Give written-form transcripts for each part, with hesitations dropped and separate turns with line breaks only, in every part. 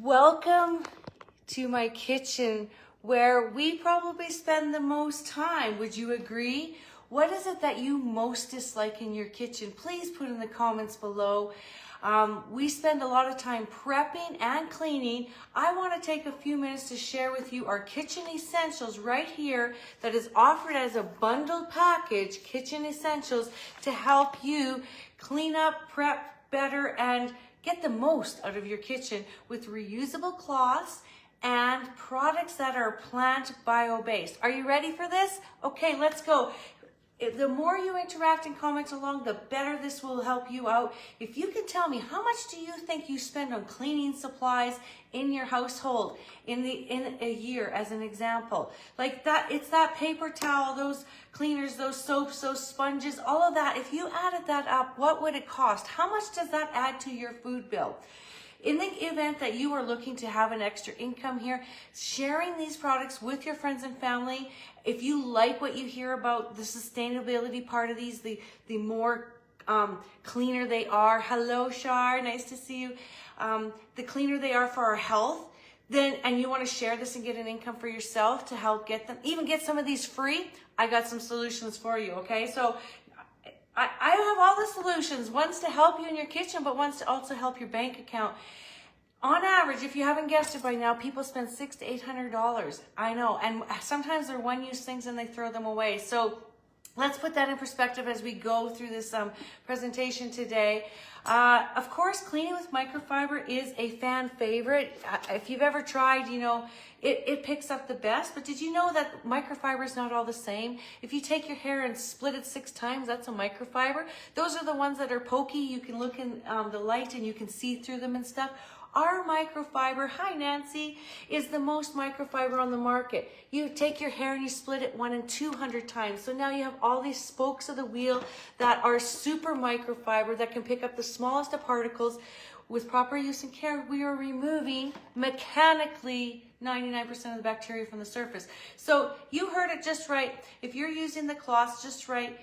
Welcome to my kitchen where we probably spend the most time. Would you agree? What is it that you most dislike in your kitchen? Please put in the comments below. We spend a lot of time prepping and cleaning. I want to take a few minutes to share with you our kitchen essentials right here that is offered as a bundled package, kitchen essentials, to help you clean up, prep better, and get the most out of your kitchen with reusable cloths and products that are plant bio-based. Are you ready for this? Okay, let's go. The more you interact and comment along, the better this will help you out. If you can tell me, how much do you think you spend on cleaning supplies in your household in a year, as an example? Like that, it's that paper towel, those cleaners, those soaps, those sponges, all of that. If you added that up, what would it cost? How much does that add to your food bill? In the event that you are looking to have an extra income here, sharing these products with your friends and family, if you like what you hear about the sustainability part of these, the more cleaner they are. Hello, Shar, nice to see you. The cleaner they are for our health, then, and you want to share this and get an income for yourself to help get them, even get some of these free, I got some solutions for you, okay? So I have all the solutions, one's to help you in your kitchen, but one's to also help your bank account. On average, if you haven't guessed it by now, people spend $600 to $800. I know, and sometimes they're one-use things and they throw them away. So let's put that in perspective as we go through this presentation today. Of course, cleaning with microfiber is a fan favorite. If you've ever tried, you know, it picks up the best. But did you know that microfiber is not all the same? If you take your hair and split it 6 times, that's a microfiber. Those are the ones that are pokey. You can look in the light and you can see through them and stuff. Our microfiber, hi Nancy, is the most microfiber on the market. You take your hair and you split it 1 in 200 times. So now you have all these spokes of the wheel that are super microfiber that can pick up the smallest of particles. With proper use and care, we are removing mechanically 99% of the bacteria from the surface. So you heard it just right. If you're using the cloths just right,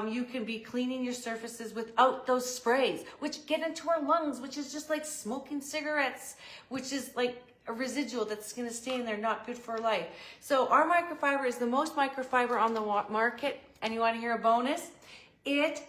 you can be cleaning your surfaces without those sprays, which get into our lungs, which is just like smoking cigarettes, which is like a residual that's going to stay in there, not good for life. So our microfiber is the most microfiber on the market. And you want to hear a bonus? It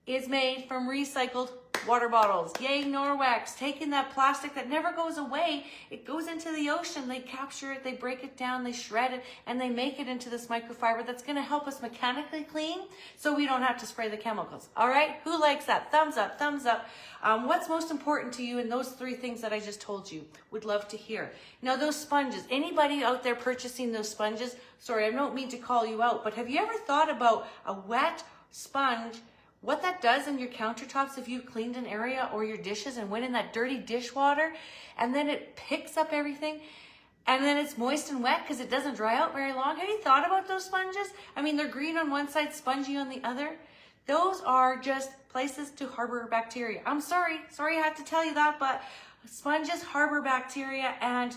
is made from recycled water bottles. Yay, Norwex, taking that plastic that never goes away, it goes into the ocean, they capture it, they break it down, they shred it, and they make it into this microfiber that's gonna help us mechanically clean so we don't have to spray the chemicals. All right, who likes that? Thumbs up, thumbs up. What's most important to you in those 3 things that I just told you? Would love to hear. Now those sponges, anybody out there purchasing those sponges, sorry, I don't mean to call you out, but have you ever thought about a wet sponge, what that does in your countertops if you cleaned an area or your dishes and went in that dirty dishwater and then it picks up everything and then it's moist and wet because it doesn't dry out very long? Have you thought about those sponges? I mean, they're green on one side, spongy on the other. Those are just places to harbor bacteria. I'm sorry I have to tell you that, but sponges harbor bacteria, and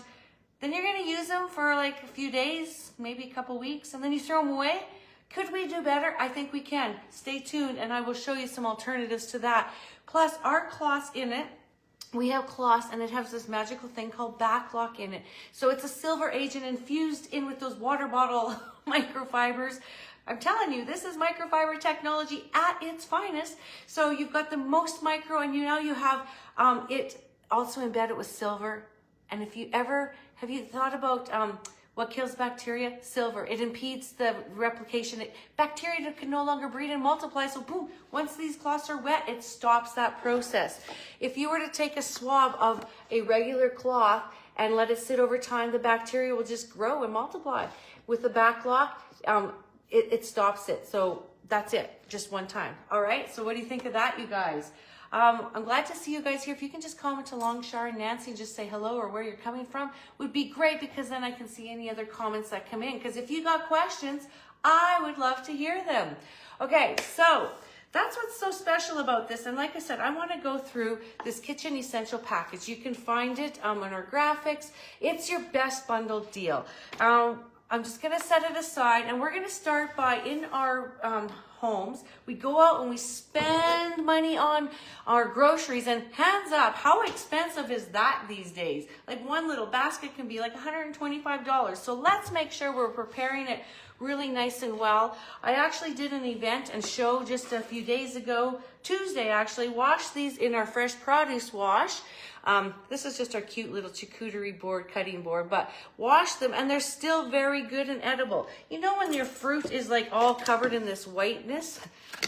then you're gonna use them for like a few days, maybe a couple weeks, and then you throw them away. Could we do better? I think we can. Stay tuned and I will show you some alternatives to that. Plus our cloths in it, we have cloths and it has this magical thing called backlock in it. So it's a silver agent infused in with those water bottle microfibers. I'm telling you, this is microfiber technology at its finest. So you've got the most micro, and now you have it also embedded with silver. And if you ever, have you thought about what kills bacteria? Silver. It impedes the replication. Bacteria can no longer breed and multiply. So boom, once these cloths are wet, it stops that process. If you were to take a swab of a regular cloth and let it sit over time, the bacteria will just grow and multiply. With the backlock, it stops it. So that's it, just one time. All right, so what do you think of that, you guys? I'm glad to see you guys here. If you can just comment along, Shar and Nancy, and just say hello or where you're coming from, would be great, because then I can see any other comments that come in. Because if you got questions, I would love to hear them. Okay, so that's what's so special about this. And like I said, I want to go through this kitchen essential package. You can find it on our graphics. It's your best bundled deal. I'm just going to set it aside, and we're going to start by in our homes. We go out and we spend money on our groceries, and hands up, how expensive is that these days? Like one little basket can be like $125. So let's make sure we're preparing it really nice and well. I actually did an event and show just a few days ago, Tuesday actually, washed these in our fresh produce wash. This is just our cute little charcuterie board, cutting board, but wash them and they're still very good and edible. You know when your fruit is like all covered in this whiteness?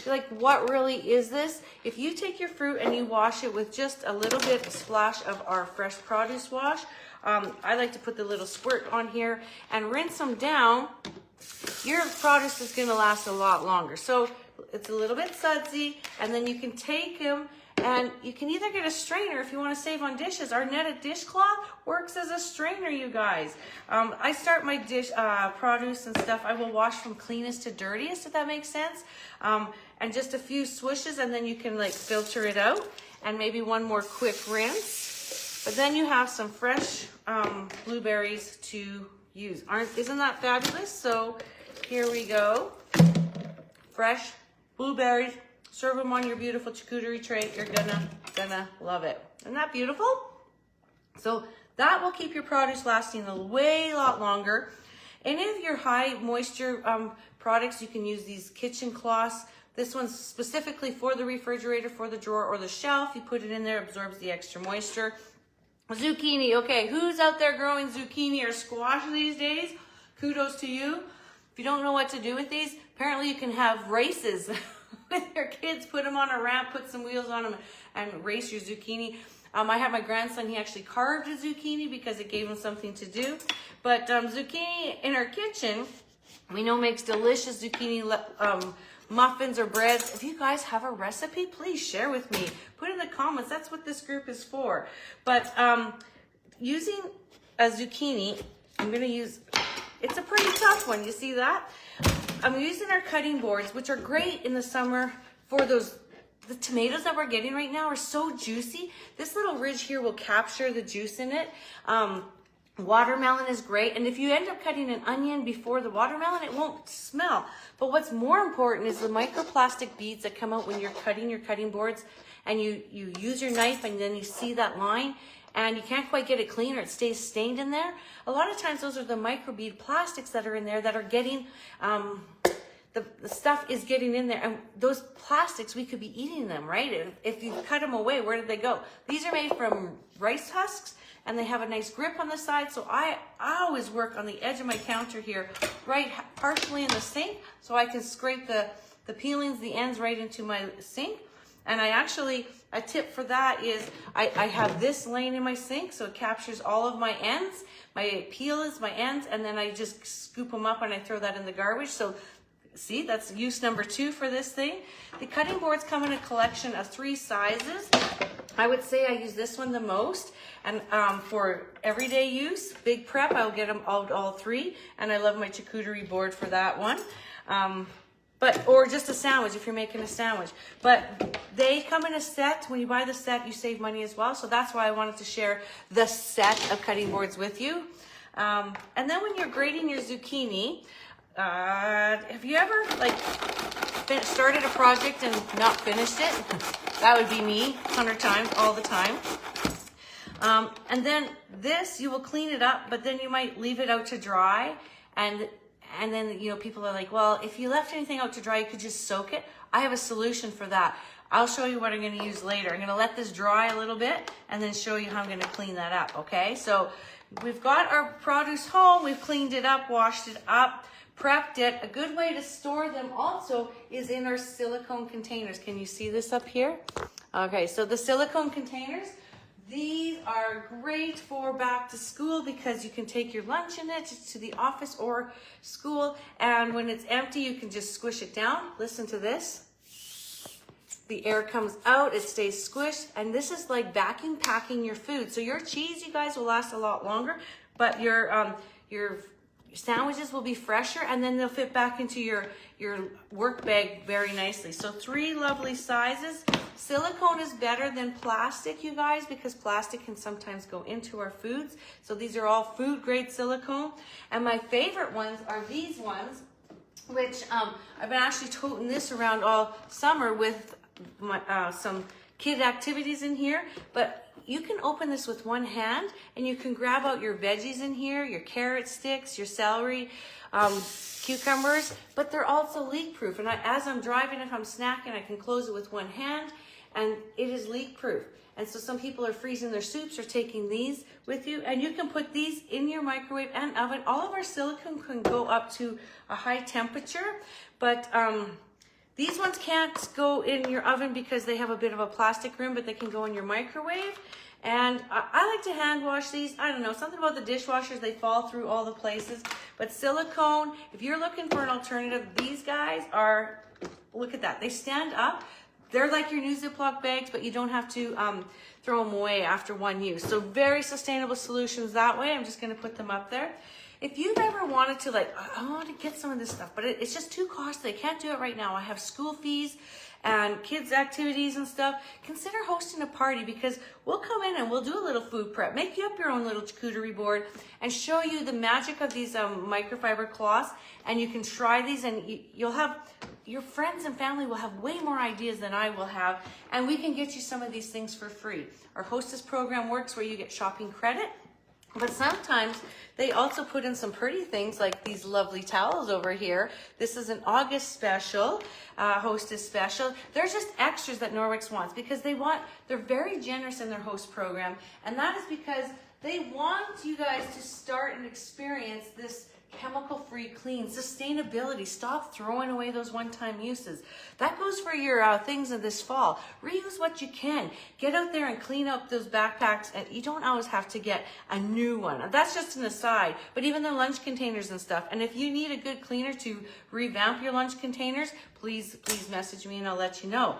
You're like, what really is this? If you take your fruit and you wash it with just a little bit splash of our fresh produce wash, I like to put the little squirt on here and rinse them down. Your produce is going to last a lot longer. So it's a little bit sudsy, and then you can take them and you can either get a strainer if you want to save on dishes. Our netted dishcloth works as a strainer, you guys. I start my dish produce and stuff, I will wash from cleanest to dirtiest, if that makes sense. And just a few swishes, and then you can like filter it out, and maybe one more quick rinse. But then you have some fresh blueberries to use. Isn't that fabulous? So here we go. Fresh blueberries. Serve them on your beautiful charcuterie tray. You're gonna love it. Isn't that beautiful? So that will keep your produce lasting a lot longer. Any of your high moisture products, you can use these kitchen cloths. This one's specifically for the refrigerator, for the drawer or the shelf. You put it in there, absorbs the extra moisture. Zucchini, okay, who's out there growing zucchini or squash these days? Kudos to you. If you don't know what to do with these, apparently you can have races with your kids. Put them on a ramp, put some wheels on them, and race your zucchini. I had my grandson, he actually carved a zucchini because it gave him something to do. But zucchini in our kitchen, we know makes delicious zucchini muffins or breads. If you guys have a recipe, please share with me. Put in the comments. That's what this group is for. But using a zucchini, I'm going to use, it's a pretty tough one. You see that? I'm using our cutting boards, which are great in the summer for those. The tomatoes that we're getting right now are so juicy. This little ridge here will capture the juice in it. Watermelon is great. And if you end up cutting an onion before the watermelon, it won't smell. But what's more important is the microplastic beads that come out when you're cutting your cutting boards, and you use your knife and then you see that line and you can't quite get it clean, or it stays stained in there. A lot of times those are the microbead plastics that are in there that are getting, the stuff is getting in there, and those plastics, we could be eating them, right? If you cut them away, where did they go? These are made from rice husks, and they have a nice grip on the side. So I always work on the edge of my counter here, right partially in the sink, so I can scrape the peelings, the ends right into my sink. And I actually, a tip for that is I have this laying in my sink, so it captures all of my ends. My peel is my ends, and then I just scoop them up and I throw that in the garbage. So see, that's use number 2 for this thing. The cutting boards come in a collection of 3 sizes. I would say I use this one the most. And for everyday use, big prep, I'll get them all 3. And I love my charcuterie board for that one. Or just a sandwich if you're making a sandwich. But they come in a set. When you buy the set, you save money as well. So that's why I wanted to share the set of cutting boards with you. And then when you're grating your zucchini, have you ever started a project and not finished it? That would be me 100 times, all the time. And then this, you will clean it up, but then you might leave it out to dry, and then, you know, people are like, well, if you left anything out to dry, you could just soak it. I have a solution for that. I'll show you what I'm going to use later. I'm going to let this dry a little bit and then show you how I'm going to clean that up, okay? So we've got our produce home. We've cleaned it up, washed it up, prepped it. A good way to store them also is in our silicone containers. Can you see this up here? Okay, so the silicone containers, these are great for back to school because you can take your lunch in it to the office or school, and when it's empty, you can just squish it down. Listen to this. The air comes out, it stays squished, and this is like vacuum packing your food. So your cheese, you guys, will last a lot longer, but your sandwiches will be fresher, and then they'll fit back into your work bag very nicely. So 3 lovely sizes. Silicone is better than plastic, you guys, because plastic can sometimes go into our foods. So these are all food grade silicone. And my favorite ones are these ones. which I've been actually toting this around all summer with my, some kid activities in here. But you can open this with one hand and you can grab out your veggies in here, your carrot sticks, your celery, cucumbers, but they're also leak proof. And as I'm driving, if I'm snacking, I can close it with one hand and it is leak proof. And so some people are freezing their soups or taking these with you, and you can put these in your microwave and oven. All of our silicone can go up to a high temperature, but these ones can't go in your oven because they have a bit of a plastic rim, but they can go in your microwave. And I like to hand wash these. I don't know, something about the dishwashers, they fall through all the places. But silicone, if you're looking for an alternative, these guys are, look at that, they stand up. They're like your new Ziploc bags, but you don't have to throw them away after one use. So very sustainable solutions that way. I'm just gonna put them up there. If you've ever wanted to, like, I want to get some of this stuff, but it's just too costly. I can't do it right now. I have school fees and kids' activities and stuff. Consider hosting a party, because we'll come in and we'll do a little food prep, make you up your own little charcuterie board and show you the magic of these microfiber cloths. And you can try these, and you'll have, your friends and family will have way more ideas than I will have. And we can get you some of these things for free. Our hostess program works where you get shopping credit. But sometimes they also put in some pretty things like these lovely towels over here. This is an August special, hostess special. They're just extras that Norwex wants because they're very generous in their host program. And that is because they want you guys to start and experience this chemical-free, clean, sustainability. Stop throwing away those one-time uses. That goes for your things in this fall. Reuse what you can. Get out there and clean up those backpacks, and you don't always have to get a new one. That's just an aside, but even the lunch containers and stuff. And if you need a good cleaner to revamp your lunch containers, please message me and I'll let you know.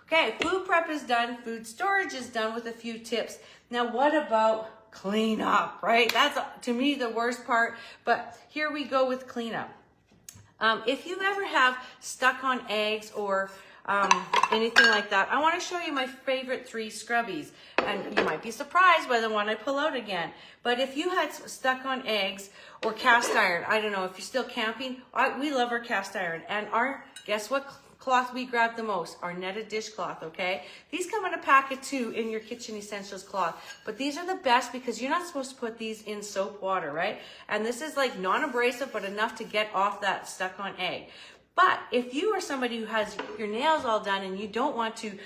Okay, food prep is done. Food storage is done with a few tips. Now, what about clean up, right? That's, to me, the worst part, but here we go with cleanup. If you ever have stuck on eggs or anything like that, I want to show you my favorite 3 scrubbies, and you might be surprised by the one I pull out again. But if you had stuck on eggs or cast iron, I don't know, if you're still camping, we love our cast iron, and guess what cloth we grab the most? Our netted dishcloth, okay? These come in a pack of 2 in your Kitchen Essentials cloth, but these are the best because you're not supposed to put these in soap water, right? And this is like non-abrasive, but enough to get off that stuck on egg. But if you are somebody who has your nails all done and you don't want to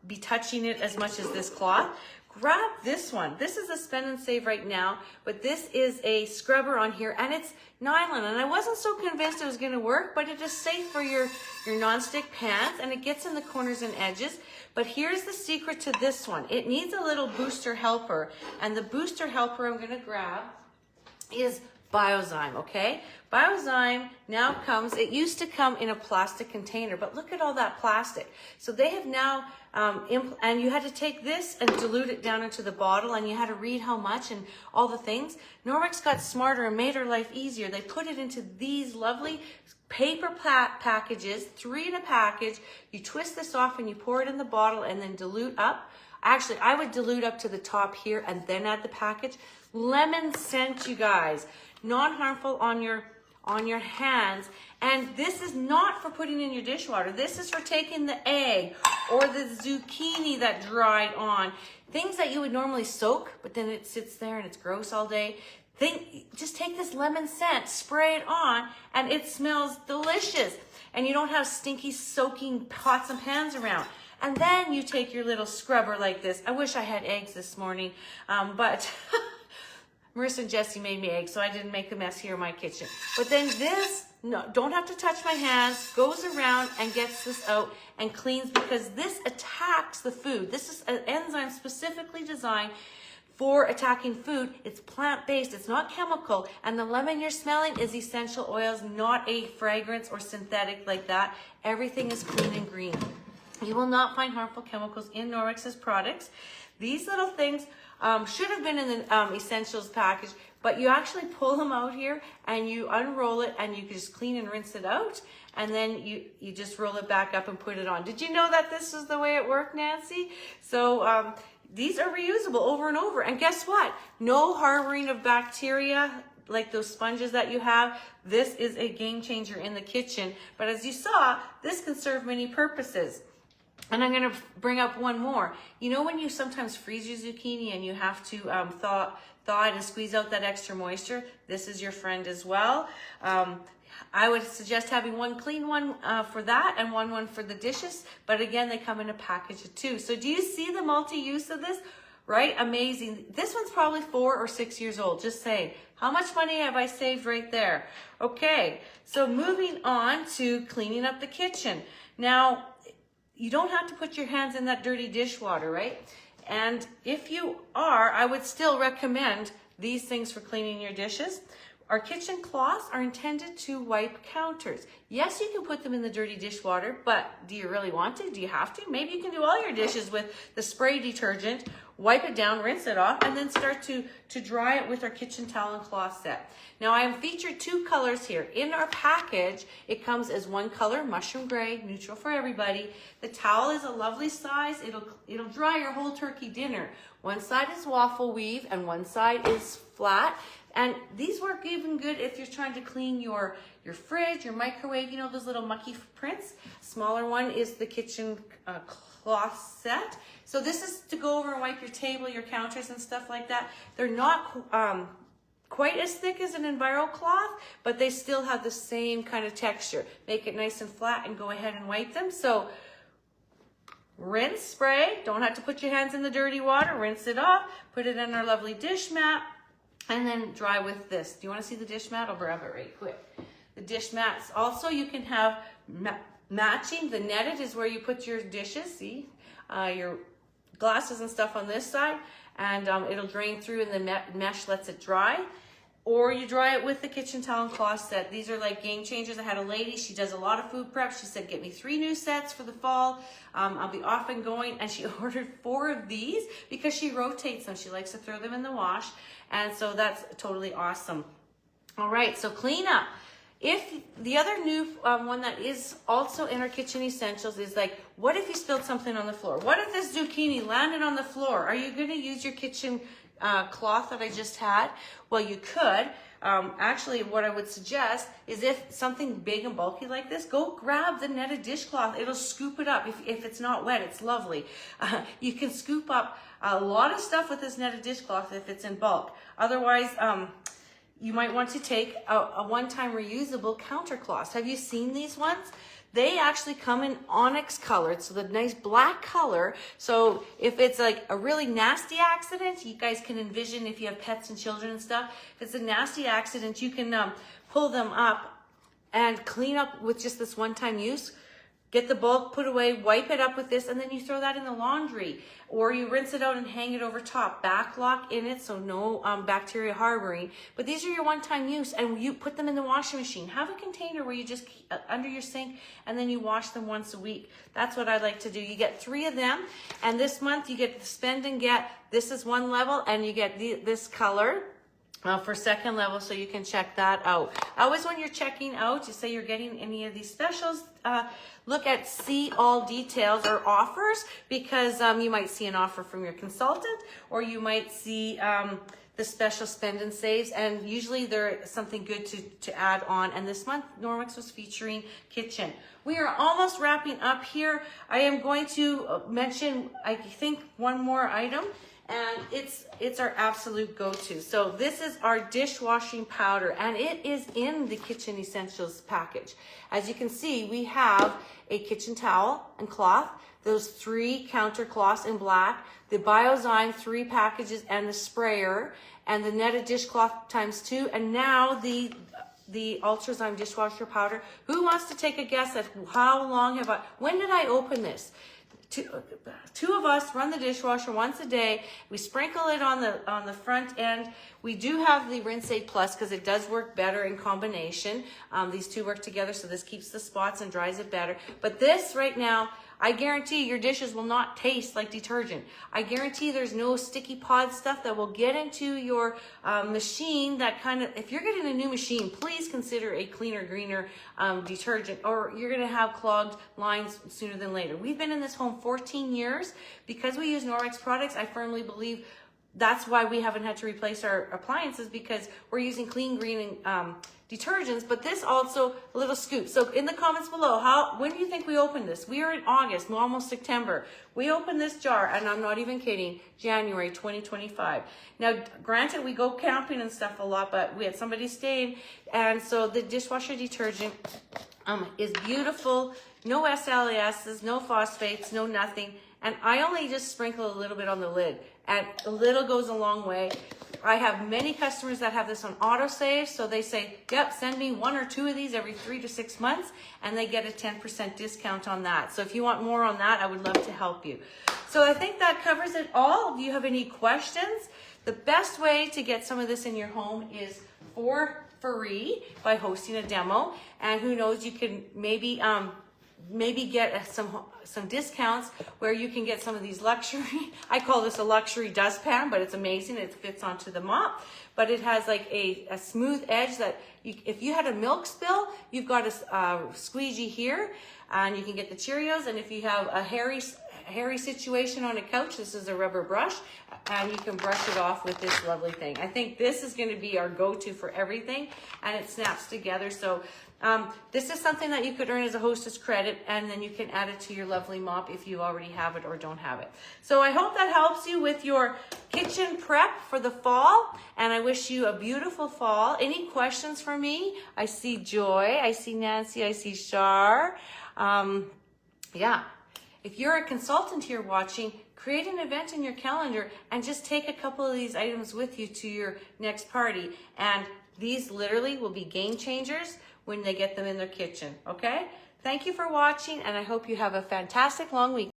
be touching it as much as this cloth, grab this one. This is a spend and save right now, but this is a scrubber on here, and it's nylon. And I wasn't so convinced it was going to work, but it is safe for your non-stick pans, and it gets in the corners and edges. But here's the secret to this one. It needs a little booster helper, and the booster helper I'm going to grab is Biozyme, okay? Biozyme now comes, it used to come in a plastic container, but look at all that plastic. So they have now, and you had to take this and dilute it down into the bottle, and you had to read how much and all the things. Norwex got smarter and made our life easier. They put it into these lovely paper packages, 3 in a package. You twist this off and you pour it in the bottle and then dilute up. Actually, I would dilute up to the top here and then add the package. Lemon scent, you guys. Non-harmful on your hands. And this is not for putting in your dishwater. This is for taking the egg or the zucchini that dried on. Things that you would normally soak, but then it sits there and it's gross all day. Just take this lemon scent, spray it on, and it smells delicious. And you don't have stinky soaking pots and pans around. And then you take your little scrubber like this. I wish I had eggs this morning, but Marissa and Jesse made me eggs, so I didn't make a mess here in my kitchen. But then this, no, don't have to touch my hands, goes around and gets this out and cleans, because this attacks the food. This is an enzyme specifically designed for attacking food. It's plant-based, it's not chemical, and the lemon you're smelling is essential oils, not a fragrance or synthetic like that. Everything is clean and green. You will not find harmful chemicals in Norwex's products. These little things should have been in the essentials package, but you actually pull them out here and you unroll it and you can just clean and rinse it out, and then you just roll it back up and put it on. Did you know that this is the way it worked, Nancy? So these are reusable over and over, and guess what? No harboring of bacteria. like those sponges that you have, this is a game changer in the kitchen. But as you saw, this can serve many purposes. And I'm going to bring up one more. You know when you sometimes freeze your zucchini and you have to thaw it and squeeze out that extra moisture? This is your friend as well. I would suggest having one clean one for that and one for the dishes. But again, they come in a package of 2. So do you see the multi-use of this? Right? Amazing. This one's probably 4 or 6 years old. Just saying. How much money have I saved right there? Okay. So moving on to cleaning up the kitchen. Now, you don't have to put your hands in that dirty dishwater, right? And if you are, I would still recommend these things for cleaning your dishes. Our kitchen cloths are intended to wipe counters. Yes, you can put them in the dirty dishwater, but do you really want to? Do you have to? Maybe you can do all your dishes with the spray detergent, wipe it down, rinse it off, and then start to dry it with our kitchen towel and cloth set. Now I have featured 2 colors here. In our package, it comes as one color, mushroom gray, neutral for everybody. The towel is a lovely size. It'll dry your whole turkey dinner. One side is waffle weave and one side is flat. And these work even good if you're trying to clean your fridge, your microwave, you know, those little mucky prints. Smaller one is the kitchen cloth set. So this is to go over and wipe your table, your counters and stuff like that. They're not quite as thick as an Enviro cloth, but they still have the same kind of texture. Make it nice and flat and go ahead and wipe them. So rinse, spray, don't have to put your hands in the dirty water, rinse it off, put it in our lovely dish mat, and then dry with this. Do you want to see the dish mat? I'll grab it right quick. The dish mats also you can have matching. The netted is where you put your dishes, see, your glasses and stuff on this side, and it'll drain through and the mesh lets it dry. Or you dry it with the kitchen towel and cloth set. These are like game changers. I had a lady, she does a lot of food prep. She said, get me 3 new sets for the fall. I'll be off and going. And she ordered 4 of these because she rotates them. She likes to throw them in the wash. And so that's totally awesome. All right, so clean up. If the other new one that is also in our kitchen essentials is like, what if you spilled something on the floor? What if this zucchini landed on the floor? Are you going to use your kitchen cloth that I just had? Well, you could. Actually, what I would suggest is if something big and bulky like this, go grab the netted dishcloth. It'll scoop it up. If it's not wet, it's lovely. You can scoop up a lot of stuff with this netted dishcloth if it's in bulk. Otherwise, you might want to take a one-time reusable counter cloth. Have you seen these ones? They actually come in onyx colored, so the nice black color. So if it's like a really nasty accident, you guys can envision if you have pets and children and stuff. If it's a nasty accident, you can pull them up and clean up with just this one-time use. Get the bulk put away, wipe it up with this, and then you throw that in the laundry. Or you rinse it out and hang it over top. Back lock in it, so no bacteria harboring. But these are your one-time use, and you put them in the washing machine. Have a container where you just under your sink, and then you wash them once a week. That's what I like to do. You get 3 of them, and this month you get the spend and get. This is one level, and you get this color. For second level, so you can check that out. Always when you're checking out, you say you're getting any of these specials, look at see all details or offers, because you might see an offer from your consultant, or you might see the special spend and saves, and usually there's something good to add on. And this month, Norwex was featuring kitchen. We are almost wrapping up here. I am going to mention, I think, one more item. And it's our absolute go-to. So this is our dishwashing powder, and it is in the Kitchen Essentials package. As you can see, we have a kitchen towel and cloth, those 3 counter cloths in black, the Biozyme 3 packages and the sprayer, and the netted dishcloth ×2, and now the Ultrazyme dishwasher powder. Who wants to take a guess at how long when did I open this? 2 of us run the dishwasher once a day. We sprinkle it on the front end. We do have the Rinse Aid Plus because it does work better in combination. These 2 work together, so this keeps the spots and dries it better. But this right now, I guarantee your dishes will not taste like detergent. I guarantee there's no sticky pod stuff that will get into your machine. That kind of, if you're getting a new machine, please consider a cleaner, greener detergent, or you're gonna have clogged lines sooner than later. We've been in this home 14 years. Because we use Norwex products, I firmly believe that's why we haven't had to replace our appliances, because we're using clean green detergents. But this also a little scoop. So in the comments below, when do you think we opened this? We are in August, almost September. We opened this jar, and I'm not even kidding, January 2025. Now, granted, we go camping and stuff a lot, but we had somebody staying, and so the dishwasher detergent is beautiful. No SLASs, no phosphates, no nothing. And I only just sprinkle a little bit on the lid, and a little goes a long way. I have many customers that have this on autosave, so they say, yep, send me 1 or 2 of these every 3 to 6 months, and they get a 10% discount on that. So if you want more on that, I would love to help you. So I think that covers it all. If you have any questions, the best way to get some of this in your home is for free by hosting a demo. And who knows, you can maybe get some discounts where you can get some of these luxury, I call this a luxury dustpan, but it's amazing. It fits onto the mop, but it has like a smooth edge that if you had a milk spill, you've got a squeegee here, and you can get the Cheerios. And if you have a hairy situation on a couch, this is a rubber brush, and you can brush it off with this lovely thing. I think this is going to be our go-to for everything, and it snaps together. So this is something that you could earn as a hostess credit, and then you can add it to your lovely mop if you already have it or don't have it. So I hope that helps you with your kitchen prep for the fall, and I wish you a beautiful fall. Any questions for me? I see Joy, I see Nancy, I see Shar. Yeah. If you're a consultant here watching, create an event in your calendar and just take a couple of these items with you to your next party. And these literally will be game changers when they get them in their kitchen, okay? Thank you for watching, and I hope you have a fantastic long week.